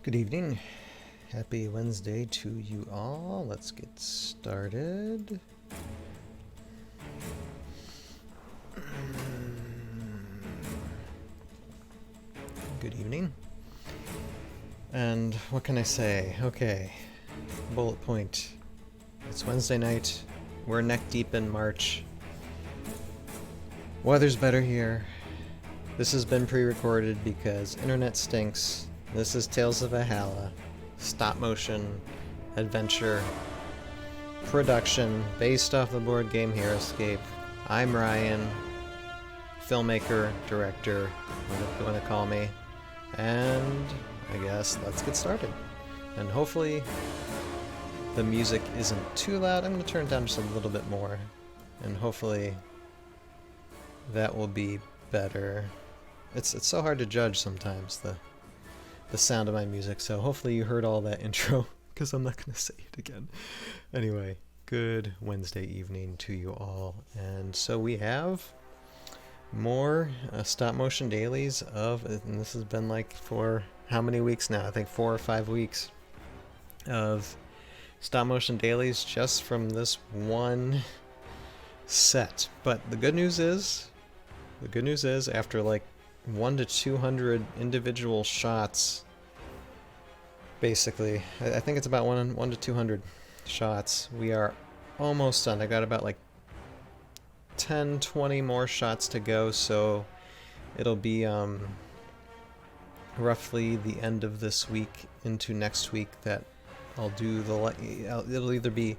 Good evening. Happy Wednesday to you all. Let's get started. Good evening. And what can I say? Okay. Bullet point. It's Wednesday night. We're neck deep in March. Weather's better here. This has been pre-recorded because internet stinks. This is Tales of Valhalla. Stop motion adventure production based off the board game HeroScape. I'm Ryan, filmmaker, director, whatever you want to call me, and I guess let's get started. And hopefully the music isn't too loud. I'm going to turn it down just a little bit more, and hopefully that will be better. It's so hard to judge sometimes, the sound of my music, so hopefully you heard all that intro, because I'm not going to say it again. Anyway, good Wednesday evening to you all. And so we have more stop motion dailies and this has been like for how many weeks now? I think 4 or 5 weeks of stop motion dailies just from this one set. But the good news is after like 1 to 200 individual shots, basically, I think it's about 1 to 200 shots, we are almost done. I got about like 10-20 more shots to go, so it'll be roughly the end of this week into next week that I'll do it'll either be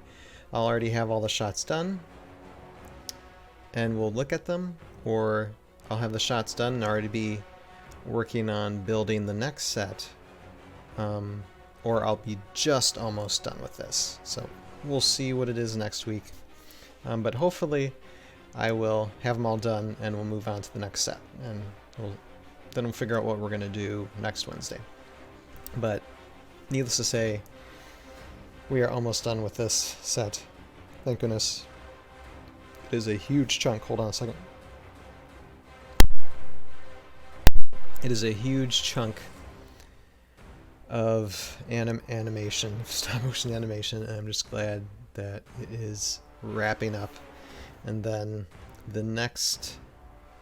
I'll already have all the shots done and we'll look at them, or I'll have the shots done and already be working on building the next set, or I'll be just almost done with this. So we'll see what it is next week, but hopefully I will have them all done and we'll move on to the next set, and then we'll figure out what we're going to do next Wednesday. But needless to say, we are almost done with this set. Thank goodness. It is a huge chunk. Hold on a second. It is a huge chunk of animation, stop motion animation, and I'm just glad that it is wrapping up. And then the next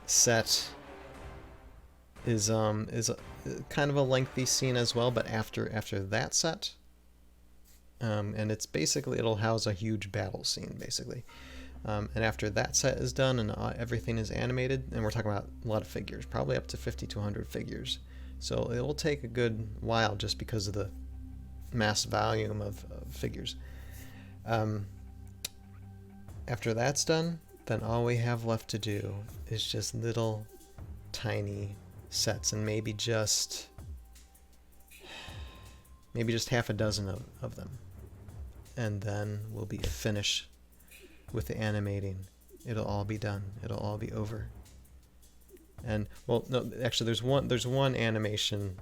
set is kind of a lengthy scene as well, but after that set, and it's basically, it'll house a huge battle scene basically. And after that set is done and everything is animated, and we're talking about a lot of figures, probably up to 50 to 100 figures. So it will take a good while just because of the mass volume of figures. After that's done, then all we have left to do is just little tiny sets, and maybe just half a dozen of them. And then we'll be finished with the animating. It'll all be done. It'll all be over. And well, no, actually, there's one animation,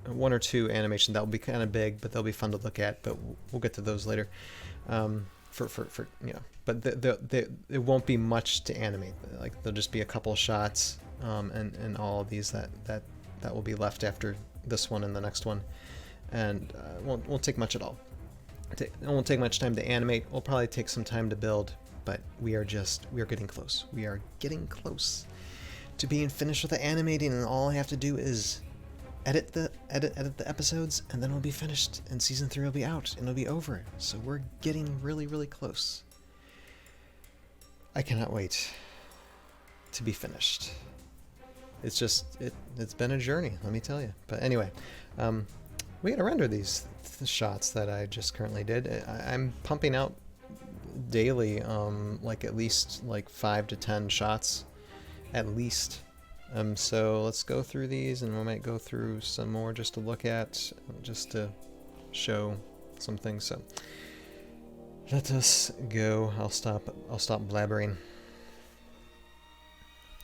1 or 2 animation that will be kind of big, but they'll be fun to look at. But we'll get to those later. For you know, but it won't be much to animate. Like, there'll just be a couple shots, and all of these that will be left after this one and the next one, and won't take much at all. It won't take much time to animate. We'll probably take some time to build, but we are getting close. We are getting close to being finished with the animating, and all I have to do is edit the episodes, and then we'll be finished, and season 3 will be out, and it'll be over. So we're getting really, really close. I cannot wait to be finished. It's been a journey, let me tell you. But anyway, we gotta render these shots that I just currently did. I'm pumping out daily, like at least like 5 to 10 shots, at least. So let's go through these, and we might go through some more just to look at, just to show some things. So let us go. I'll stop blabbering.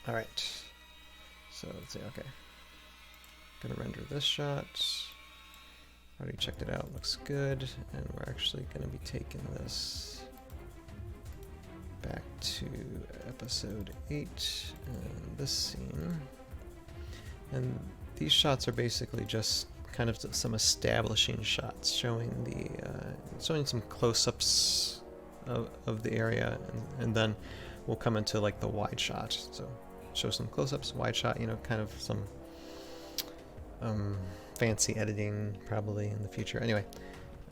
All right. So let's see. Okay. Gonna render this shot. Already checked it out, looks good, and we're actually going to be taking this back to episode 8, and this scene. And these shots are basically just kind of some establishing shots showing the showing some close-ups of the area, and then we'll come into like the wide shot. So show some close-ups, wide shot, you know, kind of some fancy editing probably in the future. Anyway,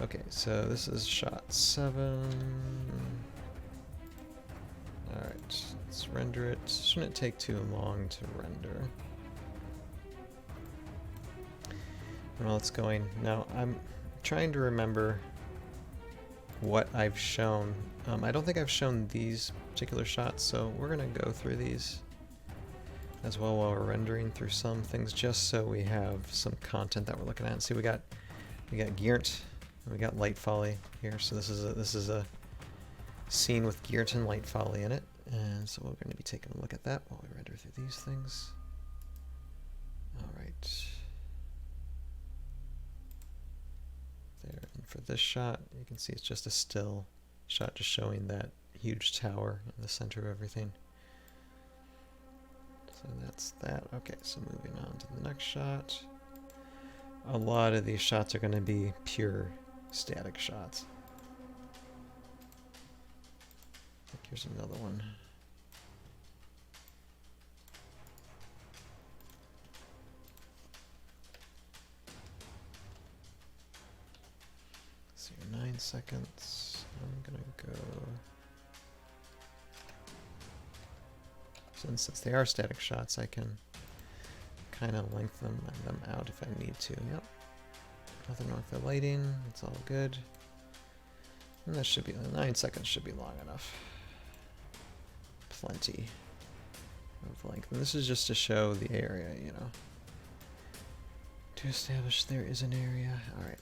okay, so this is shot 7. Alright, let's render it. Shouldn't take too long to render. And while it's going, now I'm trying to remember what I've shown. I don't think I've shown these particular shots, so we're gonna go through these as well while we're rendering through some things, just so we have some content that we're looking at. See, we got Geert, and we got Light Folly here. So this is a scene with Geert and Light Folly in it, and so we're going to be taking a look at that while we render through these things. All right. There, and for this shot, you can see it's just a still shot, just showing that huge tower in the center of everything. So that's that. Okay, so moving on to the next shot. A lot of these shots are going to be pure static shots. Here's another one. So 9 seconds. I'm gonna go. Since they are static shots, I can kind of lengthen them out if I need to. Yep. Nothing wrong with the lighting. It's all good. And that should be 9 seconds. Should be long enough. Plenty of length. And this is just to show the area, you know. To establish there is an area. All right.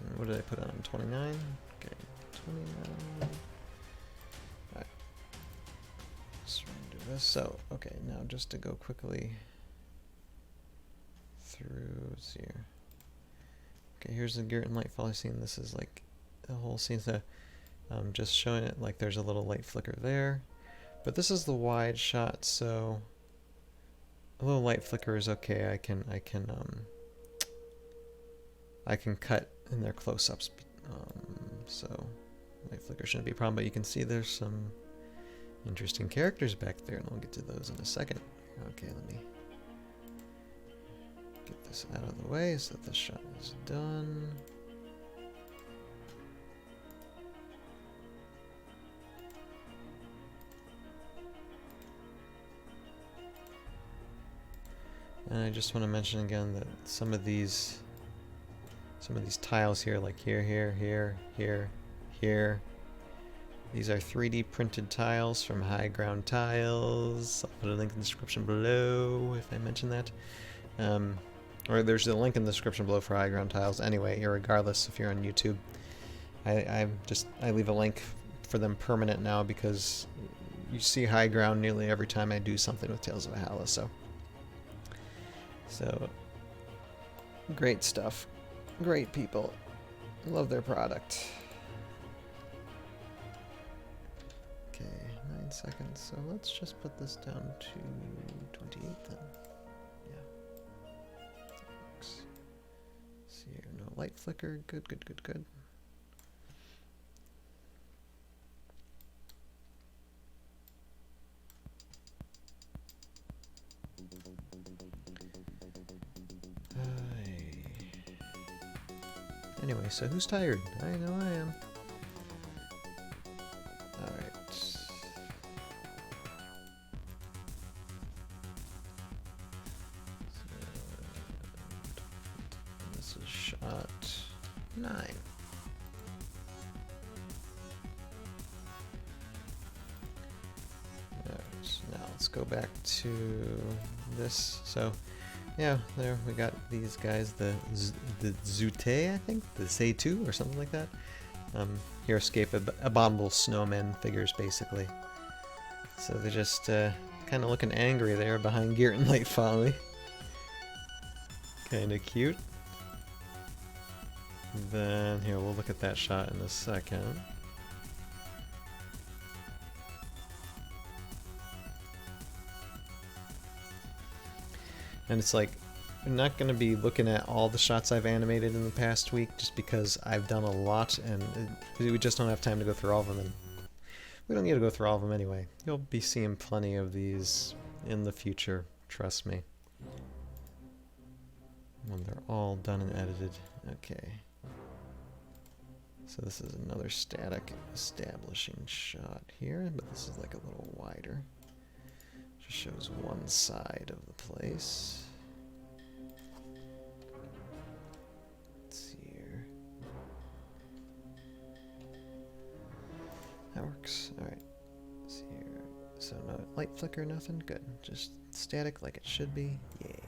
And what did I put on? 29? Okay, 29. Alright. Let's try and do this. So, okay, now just to go quickly through, let's see here. Okay, here's the Geert and Light Folly scene. This is like the whole scene. So, just showing it like there's a little light flicker there. But this is the wide shot, so a little light flicker is okay. I can cut in their close-ups, so light flicker shouldn't be a problem. But you can see there's some interesting characters back there, and we'll get to those in a second. Okay, let me get this out of the way so that the shot is done. And I just want to mention again that some of these tiles here, like here, here, these are 3D printed tiles from High Ground Tiles. I'll put a link in the description below if I mention that. Or there's a link in the description below for High Ground Tiles. Anyway, irregardless, if you're on YouTube, I leave a link for them permanent now because you see High Ground nearly every time I do something with Tales of Valhalla. So great stuff. Great people. Love their product. Okay, 9 seconds. So let's just put this down to 28 then. Yeah. Thanks. See here, no light flicker. Good, good, good, good. Anyway, so who's tired? I know I am. Alright. So, this is shot 9. Alright, now let's go back to this. So, yeah, there we got these guys, the Zute, I think, the Seitu or something like that. Here escape abominable snowman figures, basically. So they're just kind of looking angry there behind Geert and Light Folly. Kind of cute. Then, here, we'll look at that shot in a second. And it's like, I'm not going to be looking at all the shots I've animated in the past week just because I've done a lot and we just don't have time to go through all of them. And we don't need to go through all of them anyway. You'll be seeing plenty of these in the future, trust me. When they're all done and edited. Okay. So this is another static establishing shot here, but this is like a little wider. Just shows one side of the place. Let's see here. That works. Alright. Let's see here. So no light flicker, nothing? Good. Just static like it should be. Yay.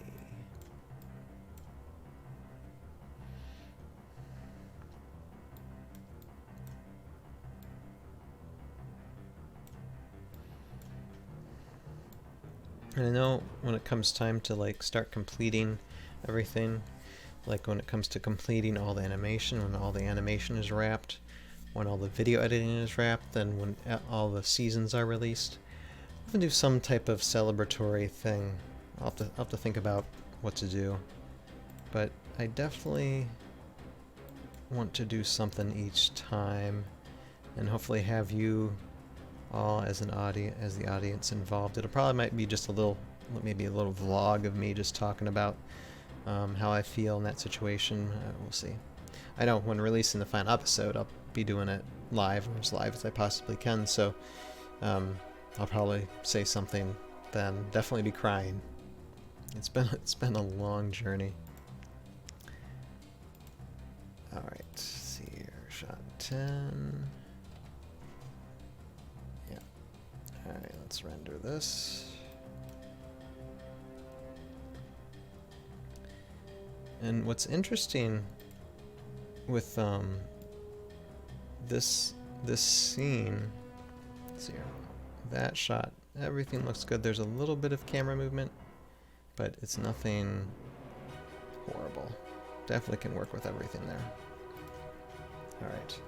And I know when it comes time to like start completing everything, like when it comes to completing all the animation, when all the animation is wrapped, when all the video editing is wrapped, then when all the seasons are released, I'm gonna do some type of celebratory thing. I'll have to think about what to do. But I definitely want to do something each time and hopefully have you all as an audience, as the audience involved. It'll probably might be just a little, maybe a little vlog of me just talking about how I feel in that situation. We'll see. I know when releasing the final episode, I'll be doing it live, or as live as I possibly can. So I'll probably say something then. Definitely be crying. It's been a long journey. All right, let's see here. Shot 10. Alright, let's render this. And what's interesting with this scene, let's see here, that shot, everything looks good. There's a little bit of camera movement, but it's nothing horrible. Definitely can work with everything there. Alright.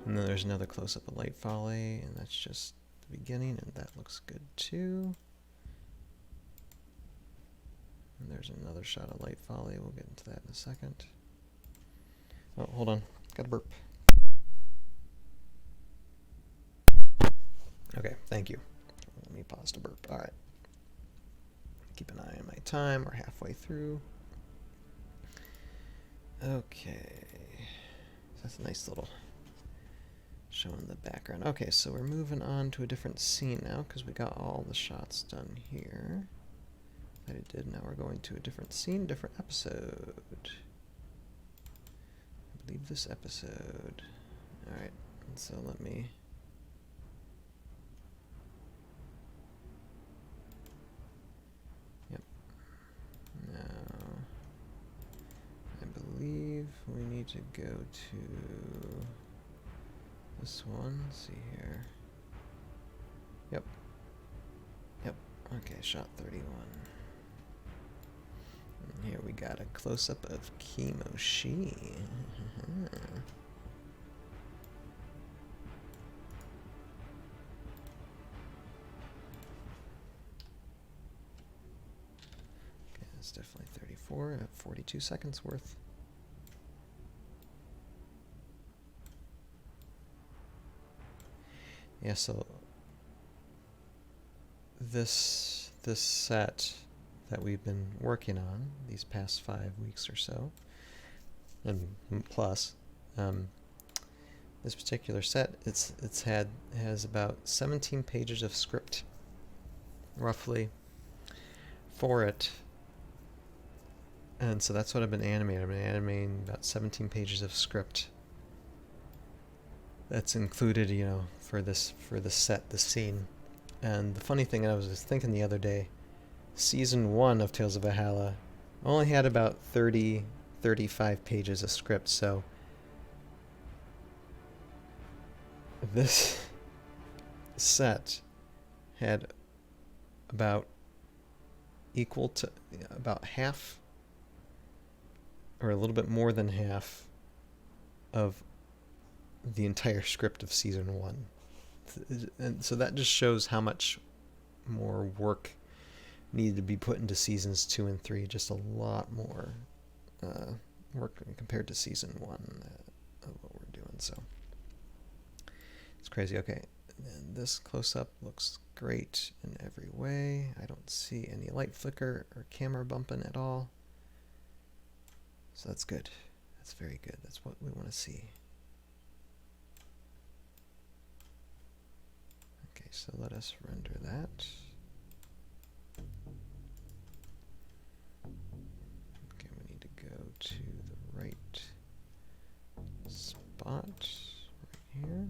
And then there's another close-up of light folly, and that's just beginning, and that looks good too. And there's another shot of light folly. We'll get into that in a second. Oh, hold on. Got a burp. Okay, thank you. Let me pause to burp. Alright. Keep an eye on my time. We're halfway through. Okay. That's a nice little showing the background. Okay, so we're moving on to a different scene now because we got all the shots done here that I did. Now we're going to a different scene, different episode. I believe this episode. Alright, so let me... Yep. Now, I believe we need to go to... this one, let's see here. Yep. Yep. Okay, shot 31. And here we got a close-up of Kimoshi. Okay, that's definitely 34 at 42 seconds worth. Yeah, so this set that we've been working on these past 5 weeks or so, and plus, this particular set, has about 17 pages of script, roughly, for it. And so that's what I've been animating. I've been animating about 17 pages of script. That's included, you know, for the set, the scene. And the funny thing, I was just thinking the other day, season 1 of Tales of Valhalla only had about 35 pages of script, so this set had about equal to about half, or a little bit more than half, of the entire script of season 1. And so that just shows how much more work needed to be put into seasons 2 and 3. Just a lot more work compared to season 1 of what we're doing. So it's crazy. Okay, and this close-up looks great in every way. I don't see any light flicker or camera bumping at all. So that's good. That's very good. That's what we want to see. Okay, so let us render that. Okay, we need to go to the right spot right here.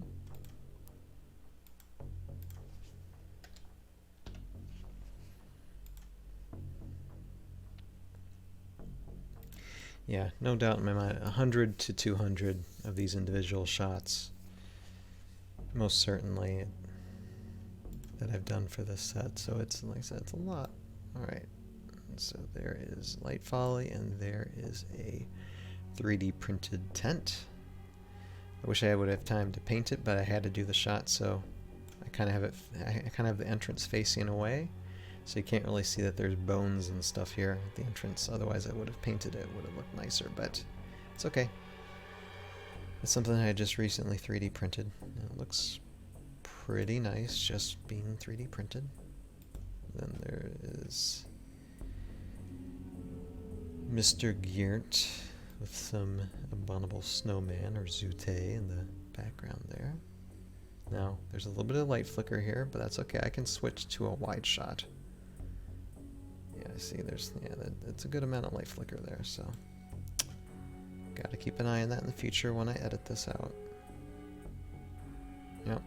Yeah, no doubt in my mind, 100 to 200 of these individual shots, most certainly, that I've done for this set. So it's, like I said, it's a lot. All right, so there is Light Folly, and there is a 3D printed tent. I wish I would have time to paint it, but I had to do the shot, so I kind of have it. I kind of have the entrance facing away. So you can't really see that there's bones and stuff here at the entrance. Otherwise I would have painted it, would have looked nicer, but it's okay. It's something I just recently 3D printed. It looks pretty nice just being 3D printed. Then there is Mr. Geert with some abominable snowman or Zute in the background there. Now, there's a little bit of light flicker here, but that's okay. I can switch to a wide shot. Yeah, I see there's, yeah, it's a good amount of light flicker there, so gotta keep an eye on that in the future when I edit this out. Yep.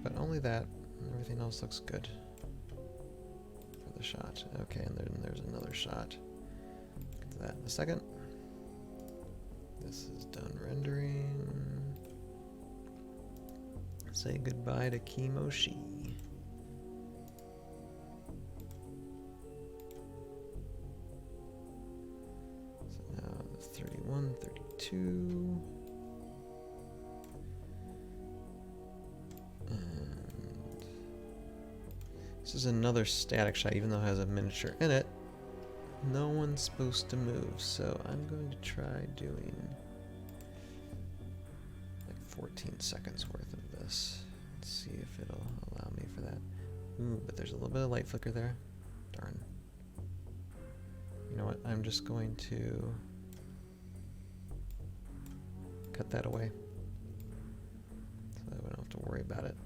But only that, everything else looks good for the shot. Okay, and then there's another shot. Get to that in a second. This is done rendering. Say goodbye to Kimoshi. So now the 31, 32. And this is another static shot, even though it has a miniature in it. No one's supposed to move, so I'm going to try doing like 14 seconds worth of this. Let's see if it'll allow me for that. Ooh, but there's a little bit of light flicker there. Darn. You know what? I'm just going to cut that away so that we don't have to worry about it.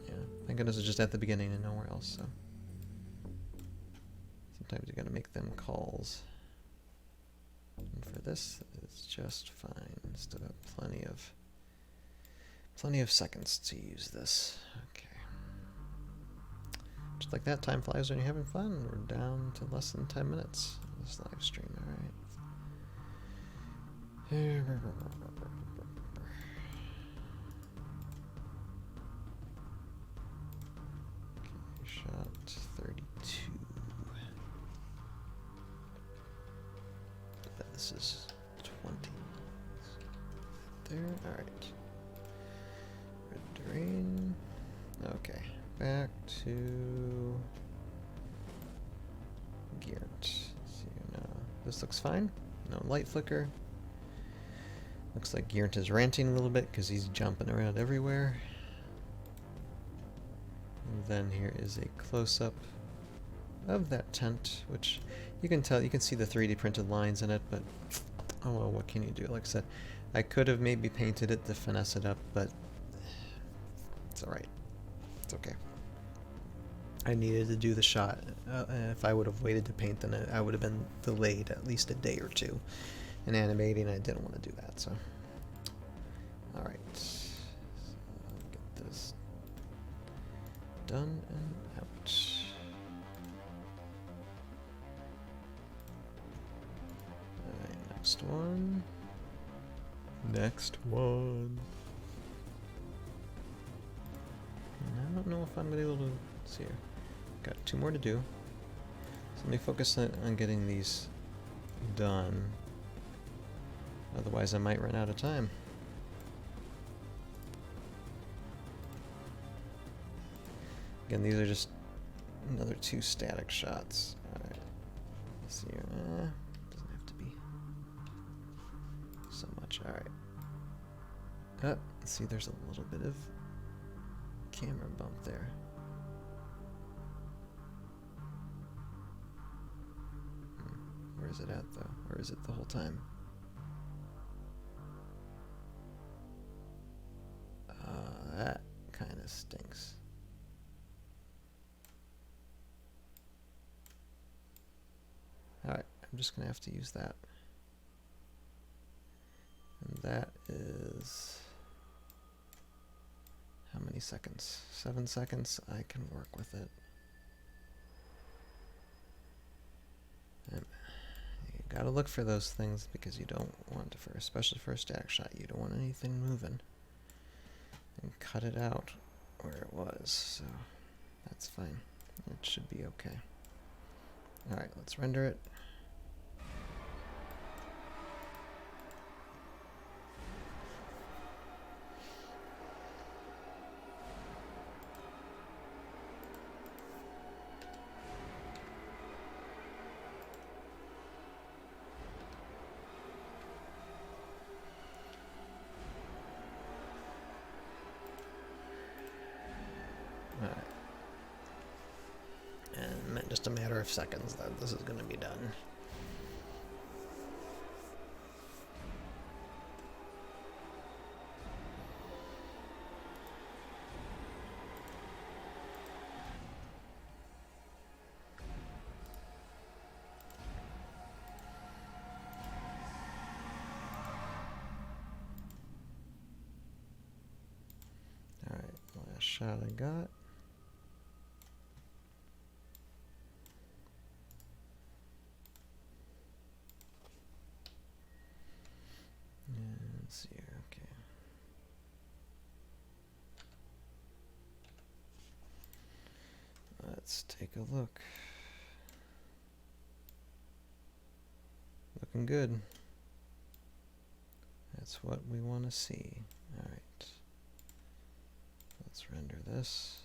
Yeah, thank goodness it's just at the beginning and nowhere else, so. Sometimes you gotta make them calls. And for this, it's just fine. Still got plenty of seconds to use this. Okay. Just like that, time flies when you're having fun. We're down to less than 10 minutes on this live stream. All right. Okay, shot 32. This is 20. There, alright. Rendering. Okay, back to Geert. See now. This looks fine. No light flicker. Looks like Geert is ranting a little bit because he's jumping around everywhere. And then here is a close-up of that tent, which you can tell, you can see the 3D printed lines in it, but oh well, what can you do? Like I said, I could have maybe painted it to finesse it up, but it's alright. It's okay. I needed to do the shot. If I would have waited to paint, then I would have been delayed at least a day or two in animating. I didn't want to do that, so. Alright. So get this done and out. Next one. Next one. I don't know if I'm gonna be able to see here. Got 2 more to do. So let me focus on getting these done. Otherwise I might run out of time. Again, these are just another 2 static shots. Alright. Let's see here. Doesn't have to be so much. Alright. See, there's a little bit of camera bump there. Where is it at, though? Or is it the whole time? That kind of stinks. Alright, I'm just gonna have to use that. And that is... how many seconds? 7 seconds? I can work with it. And you gotta look for those things because you don't want to, especially for a static shot, you don't want anything moving. And cut it out where it was, so that's fine. It should be okay. Alright, let's render it. Alright. And in just a matter of seconds that this is going to be done. Alright, last shot I got. Let's see here, okay. Let's take a look. Looking good. That's what we want to see. Alright. Let's render this.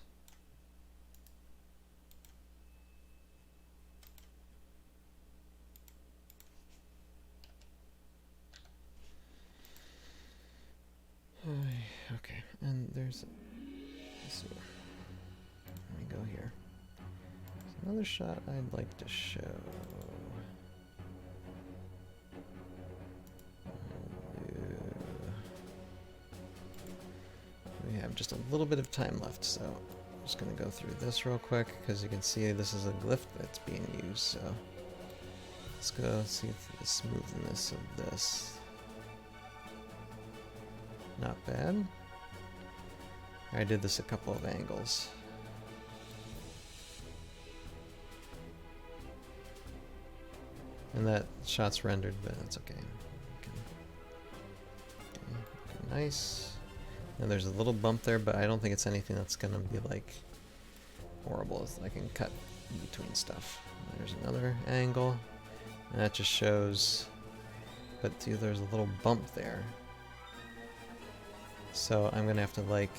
Okay, and there's, let's see, let me go here. There's another shot I'd like to show. We have just a little bit of time left, so I'm just going to go through this real quick, because you can see this is a glyph that's being used, so let's go see if the smoothness of this. Not bad. I did this a couple of angles. And that shot's rendered, but that's okay. Okay, nice. And there's a little bump there, but I don't think it's anything that's gonna be like horrible. I can cut in between stuff. There's another angle. And that just shows, but see, there's a little bump there. So I'm gonna have to like,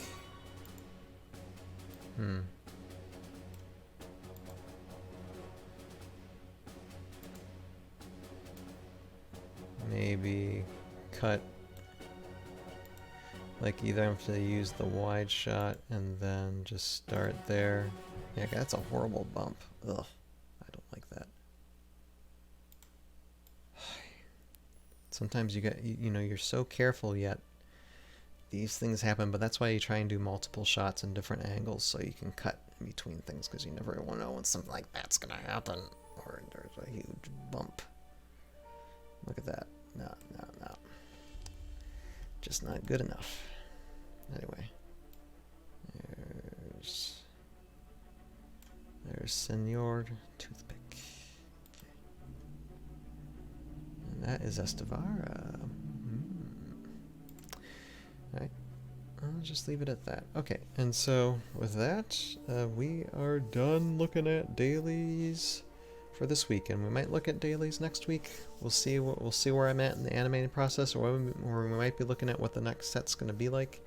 maybe cut, like either I have to use the wide shot and then just start there. Yeah, that's a horrible bump. Ugh, I don't like that. Sometimes you get, you know, you're so careful yet these things happen, but that's why you try and do multiple shots in different angles so you can cut in between things, because you never want to know when something like that's gonna happen or there's a huge bump. Look at that. No. Just not good enough. Anyway, there's Senor Toothpick. Okay. And that is Estevara. Alright, I'll just leave it at that. Okay, and so with that, we are done looking at dailies for this week, and we might look at dailies next week. We'll see where I'm at in the animating process, or we might be looking at what the next set's going to be like.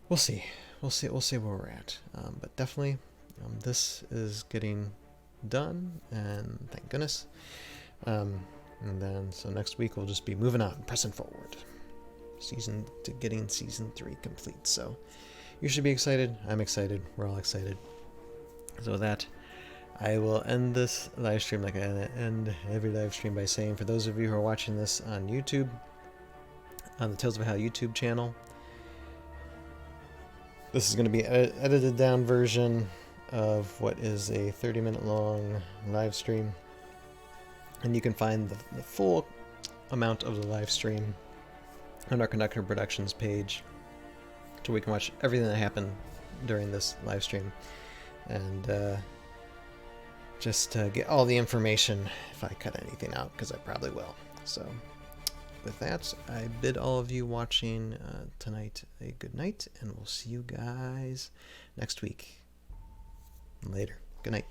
We'll see where we're at. But definitely, this is getting done, and thank goodness. And then so next week we'll just be moving on, pressing forward, getting season 3 complete. So you should be excited. I'm excited. We're all excited. So with that, I will end this live stream like I end every live stream by saying, for those of you who are watching this on YouTube, on the Tales of Valhalla YouTube channel, this is going to be an edited down version of what is a 30-minute long live stream. And you can find the full amount of the live stream on our Conductor Productions page, so we can watch everything that happened during this live stream, and just get all the information if I cut anything out, because I probably will. So with that, I bid all of you watching tonight a good night, and we'll see you guys next week. Later. Good night.